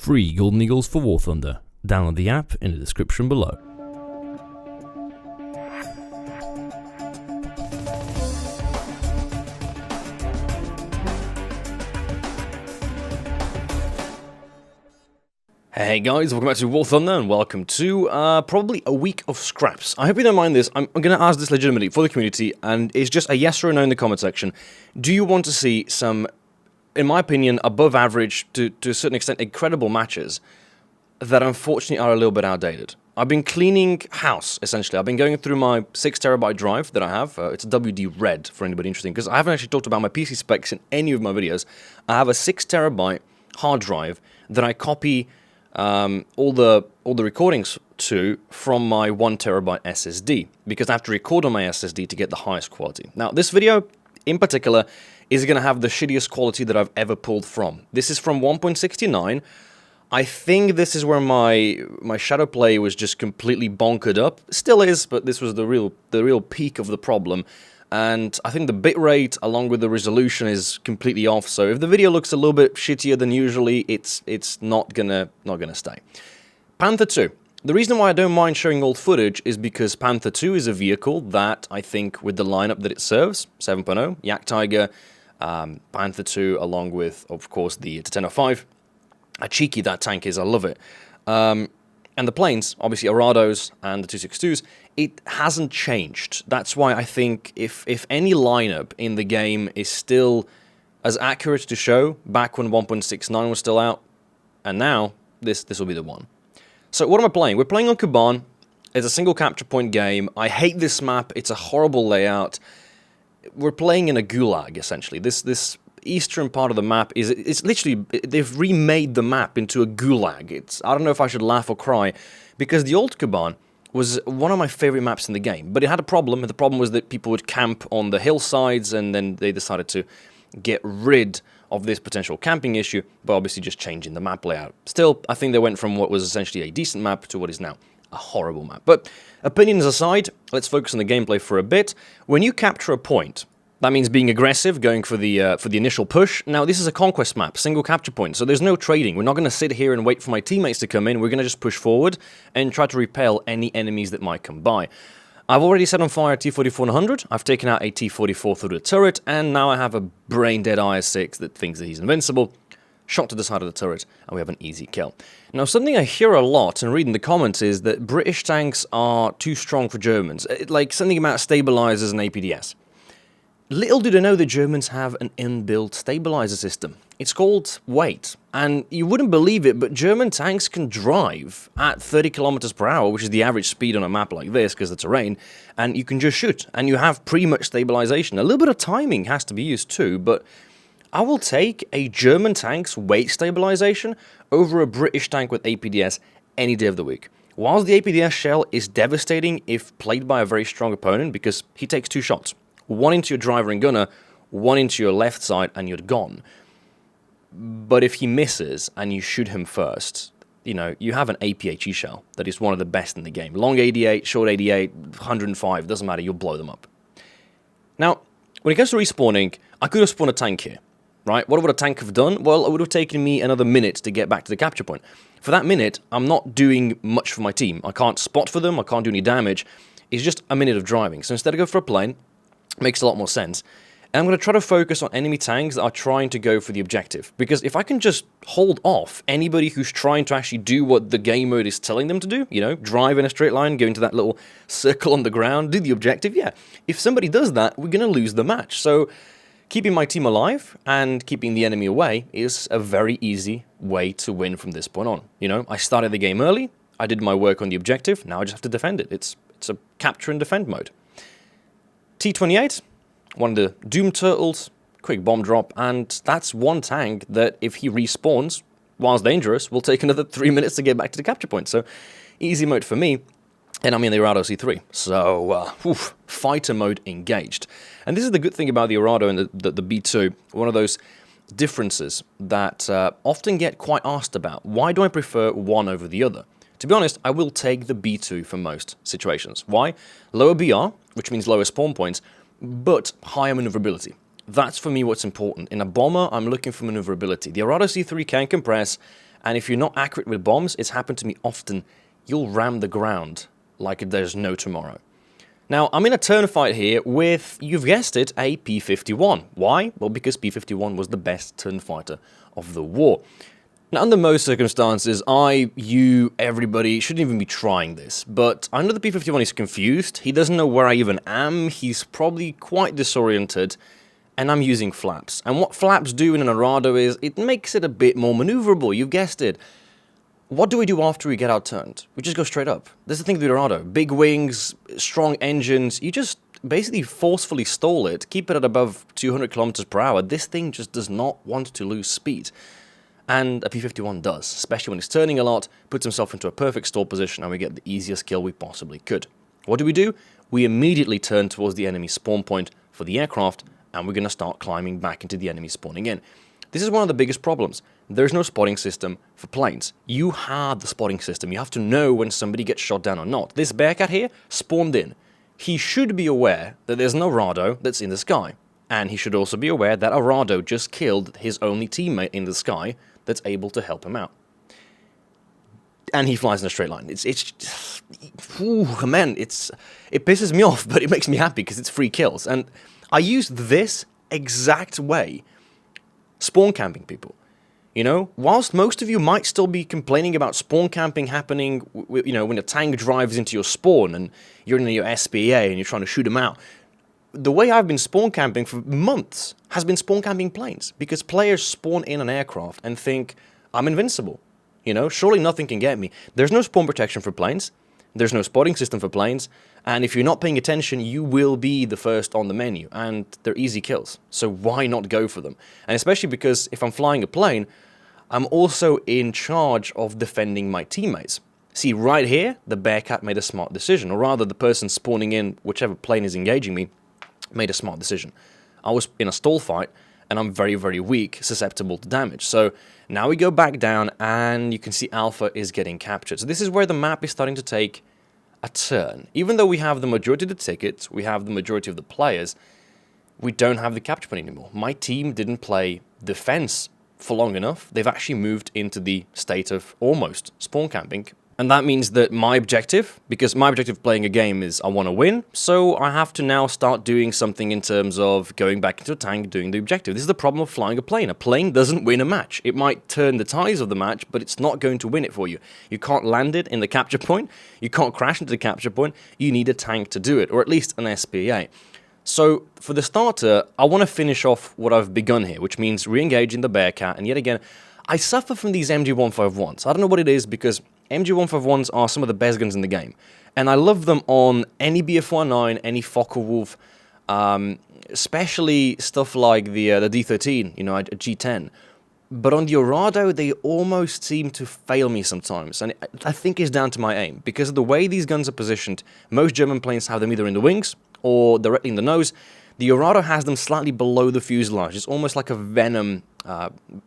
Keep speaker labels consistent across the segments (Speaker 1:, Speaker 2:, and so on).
Speaker 1: free Golden Eagles for War Thunder. Download the app in the description below. Hey guys, welcome back to War Thunder and welcome to probably a week of scraps. I hope you don't mind this. I'm going to ask this legitimately for the community, and it's just a yes or a no in the comment section. Do you want to see some, in my opinion, above average, to a certain extent, incredible matches that unfortunately are a little bit outdated? I've been cleaning house, essentially. I've been going through my 6TB drive that I have. It's a WD Red for anybody interested, because I haven't actually talked about my PC specs in any of my videos. I have a 6TB hard drive that I copy all the recordings to from my 1TB SSD, because I have to record on my SSD to get the highest quality. Now, this video in particular is going to have the shittiest quality that I've ever pulled from. This is from 1.69. I think this is where my shadow play was just completely bonkered up. Still is, but this was the real peak of the problem. And I think the bitrate along with the resolution is completely off. So if the video looks a little bit shittier than usually, it's not gonna stay. Panther 2. The reason why I don't mind showing old footage is because Panther 2 is a vehicle that I think, with the lineup that it serves, 7.0, Yak Tiger, Panther 2, along with, of course, the 1005, how cheeky that tank is. I love it. And the planes, obviously Arados and the 262s, it hasn't changed. That's why I think if any lineup in the game is still as accurate to show back when 1.69 was still out, and now this will be the one. So what am I playing? We're playing on Kuban. It's a single capture point game. I hate this map. It's a horrible layout. We're playing in a gulag, essentially. This eastern part of the map it's literally, they've remade the map into a gulag. I don't know if I should laugh or cry, because the old Kuban was one of my favorite maps in the game, but it had a problem, and the problem was that people would camp on the hillsides, and then they decided to get rid of this potential camping issue by obviously just changing the map layout. Still, I think they went from what was essentially a decent map to what is now a horrible map. But opinions aside, let's focus on the gameplay for a bit. When you capture a point, that means being aggressive, going for the initial push. Now, this is a conquest map, single capture point, so there's no trading. We're not going to sit here and wait for my teammates to come in. We're going to just push forward and try to repel any enemies that might come by. I've already set on fire a T-44-100. I've taken out a T-44 through the turret, and now I have a brain-dead IS-6 that thinks that he's invincible. Shot to the side of the turret, and we have an easy kill. Now, something I hear a lot and read in the comments is that British tanks are too strong for Germans. Like something about stabilizers and APDS. Little do they know the Germans have an inbuilt stabilizer system. It's called weight, and you wouldn't believe it, but German tanks can drive at 30 kilometers per hour, which is the average speed on a map like this because of the terrain, and you can just shoot, and you have pretty much stabilization. A little bit of timing has to be used too, but I will take a German tank's weight stabilization over a British tank with APDS any day of the week. Whilst the APDS shell is devastating if played by a very strong opponent, because he takes 2 shots. One into your driver and gunner, one into your left side, and you're gone. But if he misses and you shoot him first, you have an APHE shell that is one of the best in the game. Long 88, short 88, 105, doesn't matter, you'll blow them up. Now, when it comes to respawning, I could have spawned a tank here, right? What would a tank have done? Well, it would have taken me another minute to get back to the capture point. For that minute, I'm not doing much for my team. I can't spot for them, I can't do any damage. It's just a minute of driving. So instead I go for a plane. Makes a lot more sense. And I'm going to try to focus on enemy tanks that are trying to go for the objective. Because if I can just hold off anybody who's trying to actually do what the game mode is telling them to do, drive in a straight line, go into that little circle on the ground, do the objective, yeah. If somebody does that, we're going to lose the match. So keeping my team alive and keeping the enemy away is a very easy way to win from this point on. I started the game early, I did my work on the objective, now I just have to defend it. It's a capture and defend mode. T-28, one of the Doom Turtles, quick bomb drop, and that's one tank that if he respawns, whilst dangerous, will take another 3 minutes to get back to the capture point. So, easy mode for me, and I'm in the Arado C3. So, fighter mode engaged. And this is the good thing about the Arado and the B2, one of those differences that often get quite asked about. Why do I prefer one over the other? To be honest, I will take the B2 for most situations. Why? Lower BR, which means lower spawn points, but higher maneuverability. That's for me what's important. In a bomber, I'm looking for maneuverability. The Arado C3 can compress, And if you're not accurate with bombs, it's happened to me often, you'll ram the ground like there's no tomorrow. Now, I'm in a turn fight here with, you've guessed it, a P-51. Why? Well, because P-51 was the best turn fighter of the war. Now, under most circumstances, you, everybody shouldn't even be trying this, but I know the P-51 is confused, he doesn't know where I even am, he's probably quite disoriented, and I'm using flaps. And what flaps do in an Arado is, it makes it a bit more maneuverable, you've guessed it. What do we do after we get outturned? We just go straight up. That's the thing with the Arado. Big wings, strong engines, you just basically forcefully stall it, keep it at above 200 kilometers per hour. This thing just does not want to lose speed. And a P-51 does, especially when it's turning a lot, puts himself into a perfect stall position, and we get the easiest kill we possibly could. What do? We immediately turn towards the enemy spawn point for the aircraft, and we're going to start climbing back into the enemy spawning in. This is one of the biggest problems. There's no spotting system for planes. You have the spotting system. You have to know when somebody gets shot down or not. This Bearcat here spawned in. He should be aware that there's an Arado that's in the sky. And he should also be aware that Arado just killed his only teammate in the sky that's able to help him out. And he flies in a straight line. Man, it pisses me off, but it makes me happy because it's free kills. And I used this exact way spawn camping people. You know, whilst most of you might still be complaining about spawn camping happening, you know, when a tank drives into your spawn and you're in your SPA and you're trying to shoot them out, the way I've been spawn camping for months has been spawn camping planes, because players spawn in an aircraft and think, I'm invincible. You know, surely nothing can get me. There's no spawn protection for planes. There's no spotting system for planes. And if you're not paying attention, you will be the first on the menu. And they're easy kills. So why not go for them? And especially because if I'm flying a plane, I'm also in charge of defending my teammates. See, right here, the Bearcat made a smart decision. Or rather, the person spawning in whichever plane is engaging me made a smart decision. I was in a stall fight, and I'm very, very weak, susceptible to damage. So now we go back down, and you can see Alpha is getting captured. So this is where the map is starting to take a turn. Even though we have the majority of the tickets, we have the majority of the players, we don't have the capture point anymore. My team didn't play defense for long enough. They've actually moved into the state of almost spawn camping. And that means that my objective, because my objective playing a game is I want to win, so I have to now start doing something in terms of going back into a tank, doing the objective. This is the problem of flying a plane. A plane doesn't win a match. It might turn the tides of the match, but it's not going to win it for you. You can't land it in the capture point. You can't crash into the capture point. You need a tank to do it, or at least an SPA. So, for the starter, I want to finish off what I've begun here, which means re-engaging the Bearcat, and yet again, I suffer from these MG151s. I don't know what it is, because MG151s are some of the best guns in the game. And I love them on any BF-19, any Focke-Wulf, especially stuff like the D13, you know, a G10. But on the Arado, they almost seem to fail me sometimes. And I think it's down to my aim. Because of the way these guns are positioned, most German planes have them either in the wings or directly in the nose. The Arado has them slightly below the fuselage. It's almost like a Venom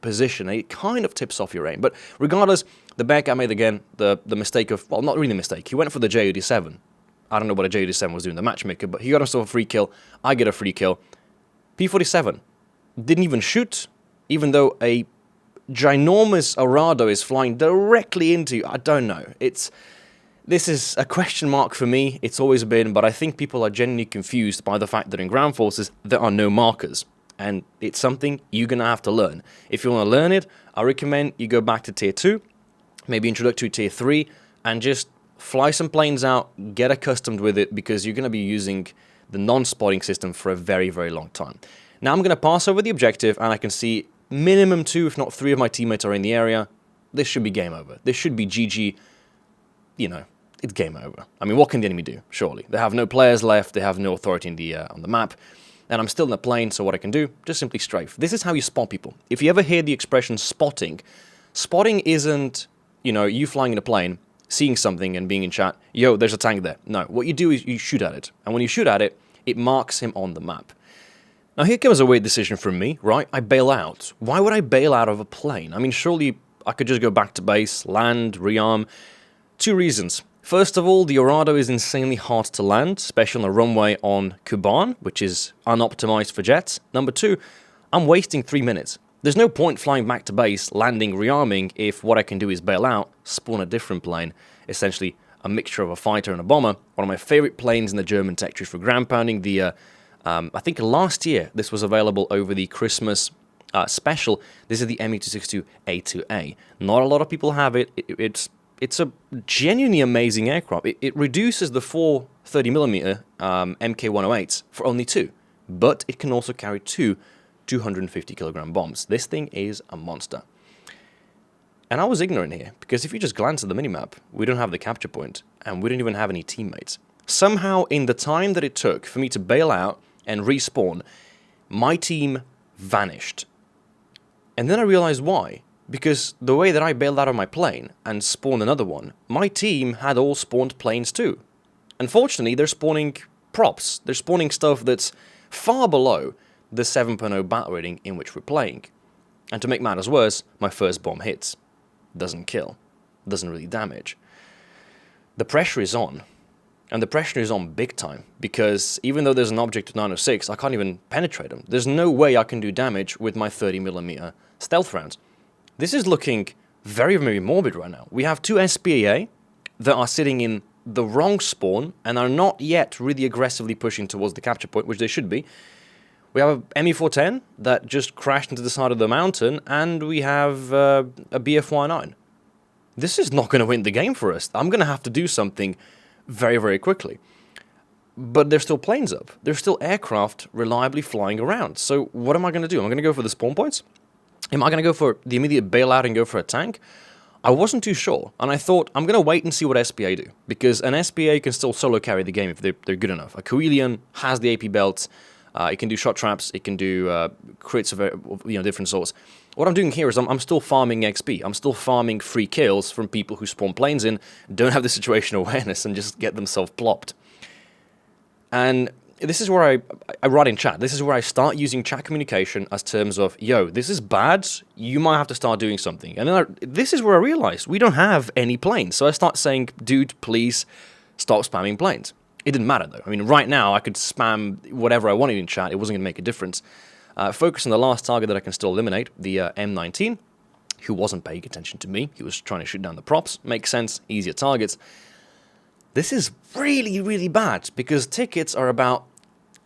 Speaker 1: position. It kind of tips off your aim. But regardless, the Bearcat made, again, the mistake of... Well, not really a mistake. He went for the JUD-7. I don't know what a JUD-7 was doing, the matchmaker, but he got himself a free kill. I get a free kill. P-47 didn't even shoot, even though a ginormous Arado is flying directly into you. I don't know. This is a question mark for me. It's always been, but I think people are genuinely confused by the fact that in ground forces, there are no markers. And it's something you're going to have to learn. If you want to learn it, I recommend you go back to Tier 2, maybe introductory Tier 3, and just fly some planes out, get accustomed with it, because you're going to be using the non-spotting system for a very, very long time. Now I'm going to pass over the objective, and I can see minimum 2, if not 3 of my teammates are in the area. This should be game over. This should be GG. You know, it's game over. I mean, what can the enemy do? Surely. They have no players left, they have no authority in the on the map, and I'm still in the plane, so what I can do, just simply strafe. This is how you spot people. If you ever hear the expression spotting, spotting isn't, you know, you flying in a plane, seeing something and being in chat, yo, there's a tank there. No, what you do is you shoot at it, and when you shoot at it, it marks him on the map. Now here comes a weird decision from me, right? I bail out. Why would I bail out of a plane? I mean, surely I could just go back to base, land, rearm. 2 reasons. First of all, the Arado is insanely hard to land, especially on a runway on Kuban, which is unoptimized for jets. Number 2, I'm wasting 3 minutes. There's no point flying back to base, landing, rearming, if what I can do is bail out, spawn a different plane, essentially a mixture of a fighter and a bomber. One of my favorite planes in the German tech trees for ground pounding. I think last year this was available over the Christmas special. This is the Me-262A2A. Not a lot of people have it. It's a genuinely amazing aircraft. It reduces the four 30mm Mk108s for only 2, but it can also carry 2 250kg bombs. This thing is a monster. And I was ignorant here, because if you just glance at the minimap, we don't have the capture point, and we don't even have any teammates. Somehow, in the time that it took for me to bail out and respawn, my team vanished. And then I realized why. Because the way that I bailed out of my plane and spawned another one, my team had all spawned planes too. Unfortunately, they're spawning props. They're spawning stuff that's far below the 7.0 bat rating in which we're playing. And to make matters worse, my first bomb hits. Doesn't kill. Doesn't really damage. The pressure is on. And the pressure is on big time, because even though there's an object of 906, I can't even penetrate them. There's no way I can do damage with my 30mm stealth rounds. This is looking very, very morbid right now. We have 2 SPAA that are sitting in the wrong spawn and are not yet really aggressively pushing towards the capture point, which they should be. We have a ME-410 that just crashed into the side of the mountain, and we have a BFY-9. This is not going to win the game for us. I'm going to have to do something very, very quickly. But there's still planes up. There's still aircraft reliably flying around. So what am I going to do? Am I going to go for the spawn points? Am I going to go for the immediate bailout and go for a tank? I wasn't too sure, and I thought, I'm going to wait and see what SPA do, because an SPA can still solo carry the game if they're good enough. A Coelian has the AP belts, it can do shot traps, it can do crits of different sorts. What I'm doing here is I'm still farming XP. I'm still farming free kills from people who spawn planes in, don't have the situational awareness, and just get themselves plopped. And this is where I write in chat. This is where I start using chat communication as terms of, yo, this is bad, you might have to start doing something. And then this is where I realized we don't have any planes. So I start saying, dude, please stop spamming planes. It didn't matter, though. I mean, right now, I could spam whatever I wanted in chat. It wasn't going to make a difference. Focus on the last target that I can still eliminate, the M19, who wasn't paying attention to me. He was trying to shoot down the props. Makes sense. Easier targets. This is really, really bad, because tickets are about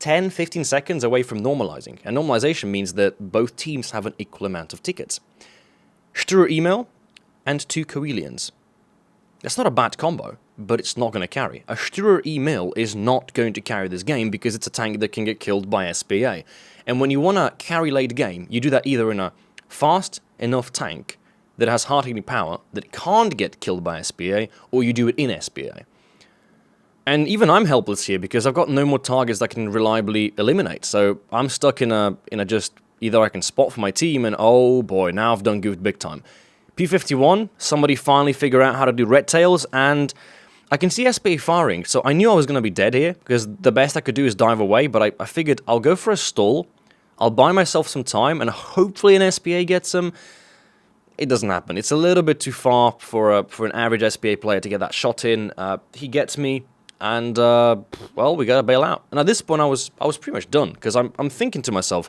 Speaker 1: 10-15 seconds away from normalizing. And normalization means that both teams have an equal amount of tickets. Sturr email and 2 Coelians. That's not a bad combo, but it's not going to carry. A Sturr email is not going to carry this game because it's a tank that can get killed by SPA. And when you want to carry late game, you do that either in a fast enough tank that has hard-hitting power that can't get killed by SPA, or you do it in SPA. And even I'm helpless here because I've got no more targets that I can reliably eliminate. So I'm stuck in a just either I can spot for my team, and oh boy, now I've done goofed big time. P51, somebody finally figured out how to do red tails, and I can see SPA firing, so I knew I was going to be dead here, because the best I could do is dive away, but I figured I'll go for a stall, I'll buy myself some time, and hopefully an SPA gets him. It doesn't happen. It's a little bit too far for an average SPA player to get that shot in. He gets me, and, well, we gotta bail out. And at this point, I was pretty much done, because I'm thinking to myself,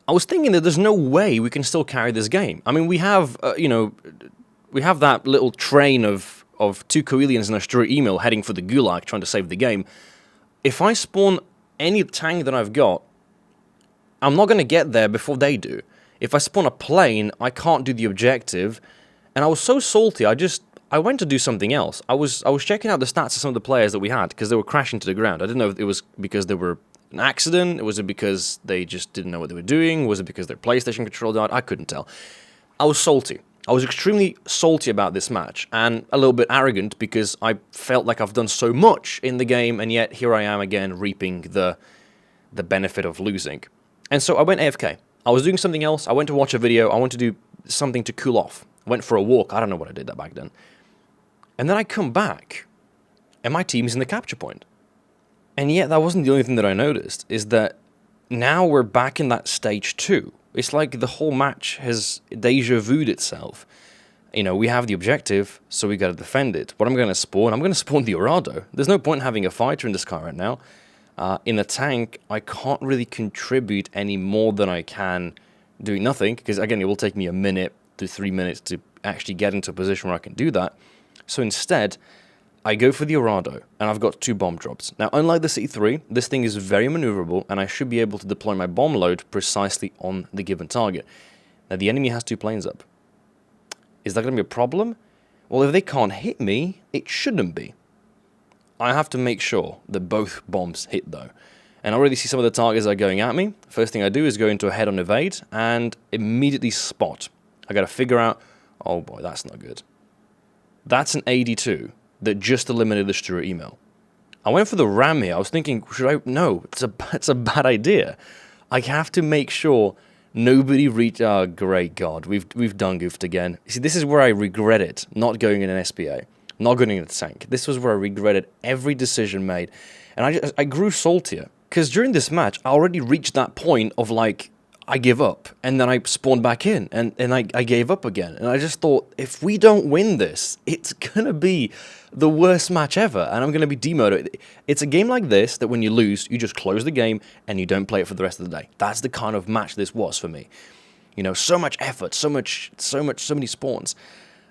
Speaker 1: I was thinking that there's no way we can still carry this game. I mean, we have, we have that little train of 2 Coelians and a Sturr email heading for the Gulag, trying to save the game. If I spawn any tank that I've got, I'm not going to get there before they do. If I spawn a plane, I can't do the objective. And I was so salty, I went to do something else. I was checking out the stats of some of the players that we had, because they were crashing to the ground. I didn't know if it was because they were an accident, was it because they just didn't know what they were doing, was it because their PlayStation controller died? I couldn't tell. I was salty. I was extremely salty about this match, and a little bit arrogant, because I felt like I've done so much in the game, and yet here I am again reaping the benefit of losing. And so I went AFK. I was doing something else. I went to watch a video. I went to do something to cool off. I went for a walk. I don't know what I did that back then. And then I come back, and my team's in the capture point. And yet that wasn't the only thing that I noticed, is that now we're back in that stage 2. It's like the whole match has deja vu'd itself. You know, we have the objective, so we gotta defend it. What I'm gonna spawn the Orado. There's no point in having a fighter in the sky right now. In the tank, I can't really contribute any more than I can doing nothing, because again, it will take me a minute to 3 minutes to actually get into a position where I can do that. So instead, I go for the Orado, and I've got 2 bomb drops. Now, unlike the C3, this thing is very maneuverable, and I should be able to deploy my bomb load precisely on the given target. Now, the enemy has 2 planes up. Is that going to be a problem? Well, if they can't hit me, it shouldn't be. I have to make sure that both bombs hit, though. And I already see some of the targets that are going at me. First thing I do is go into a head-on evade, and immediately spot. I got to figure out, oh boy, that's not good. That's an 82 that just eliminated the Stuart email. I went for the ram here. I was thinking, should I? No, it's a bad idea. I have to make sure nobody reach. Oh, great God, we've done goofed again. See, this is where I regret it, not going in an SPA, not going in a tank. This was where I regretted every decision made, and I grew saltier because during this match I already reached that point of like, I give up, and then I spawned back in, and I gave up again, and I just thought, if we don't win this, it's gonna be the worst match ever, and I'm gonna be demotivated. It's a game like this that when you lose, you just close the game, and you don't play it for the rest of the day. That's the kind of match this was for me. You know, so much effort, so many spawns.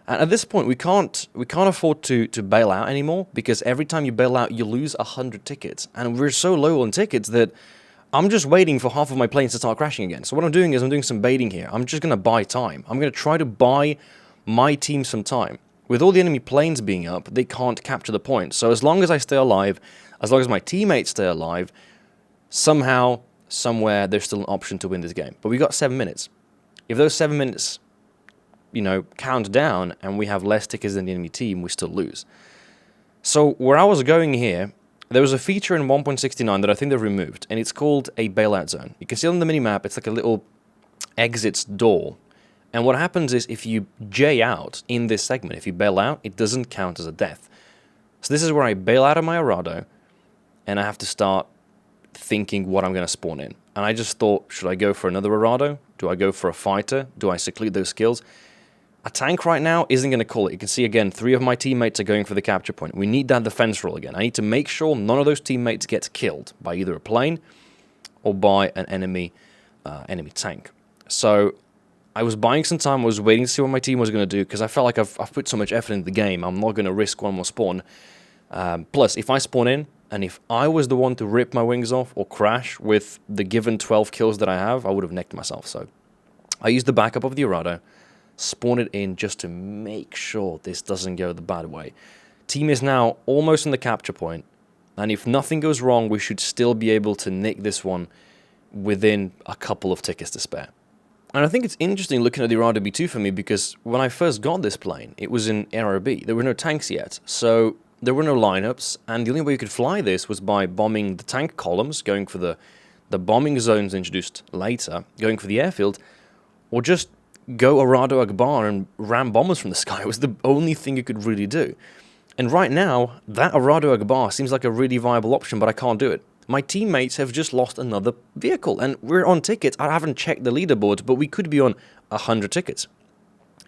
Speaker 1: And at this point, we can't afford to bail out anymore, because every time you bail out, you lose 100 tickets, and we're so low on tickets that I'm just waiting for half of my planes to start crashing again. So what I'm doing is I'm doing some baiting here. I'm just going to buy time. I'm going to try to buy my team some time. With all the enemy planes being up, they can't capture the point. So as long as I stay alive, as long as my teammates stay alive, somehow, somewhere, there's still an option to win this game. But we got 7 minutes. If those 7 minutes, you know, count down and we have less tickets than the enemy team, we still lose. So where I was going here, there was a feature in 1.69 that I think they've removed, and it's called a bailout zone. You can see on the minimap, it's like a little exits door. And what happens is if you J out in this segment, if you bail out, it doesn't count as a death. So this is where I bail out of my Orado, and I have to start thinking what I'm going to spawn in. And I just thought, should I go for another Orado? Do I go for a fighter? Do I seclude those skills? A tank right now isn't going to call it. You can see again, 3 of my teammates are going for the capture point. We need that defense roll again. I need to make sure none of those teammates gets killed by either a plane or by an enemy tank. So I was buying some time. I was waiting to see what my team was going to do because I felt like I've put so much effort into the game. I'm not going to risk one more spawn. Plus, if I spawn in and if I was the one to rip my wings off or crash with the given 12 kills that I have, I would have necked myself. So I used the backup of the Orado. Spawn it in just to make sure this doesn't go the bad way. Team is now almost on the capture point, and if nothing goes wrong, we should still be able to nick this one within a couple of tickets to spare. And I think it's interesting looking at the RB2 for me, because when I first got this plane, it was in RB. There were no tanks yet, so there were no lineups, and the only way you could fly this was by bombing the tank columns, going for the bombing zones introduced later, going for the airfield, or just go Orado Akbar and ram bombers from the sky. It was the only thing you could really do. And right now, that Orado Akbar seems like a really viable option, but I can't do it. My teammates have just lost another vehicle, and we're on tickets. I haven't checked the leaderboard, but we could be on 100 tickets.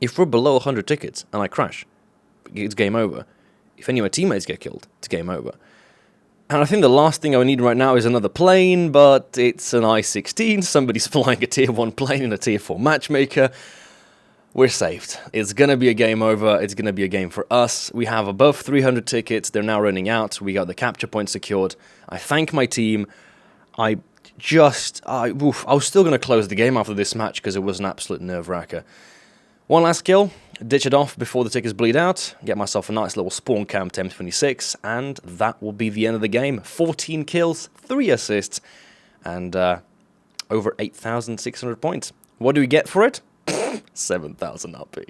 Speaker 1: If we're below 100 tickets and I crash, it's game over. If any of my teammates get killed, it's game over. And I think the last thing I need right now is another plane, but it's an I-16. Somebody's flying a tier 1 plane in a tier 4 matchmaker. We're saved. It's going to be a game over. It's going to be a game for us. We have above 300 tickets. They're now running out. We got the capture point secured. I thank my team. I was still going to close the game after this match because it was an absolute nerve-wracker. One last kill, ditch it off before the tickets bleed out, get myself a nice little spawn camp to M26, and that will be the end of the game. 14 kills, 3 assists, and over 8,600 points. What do we get for it? 7,000 RP.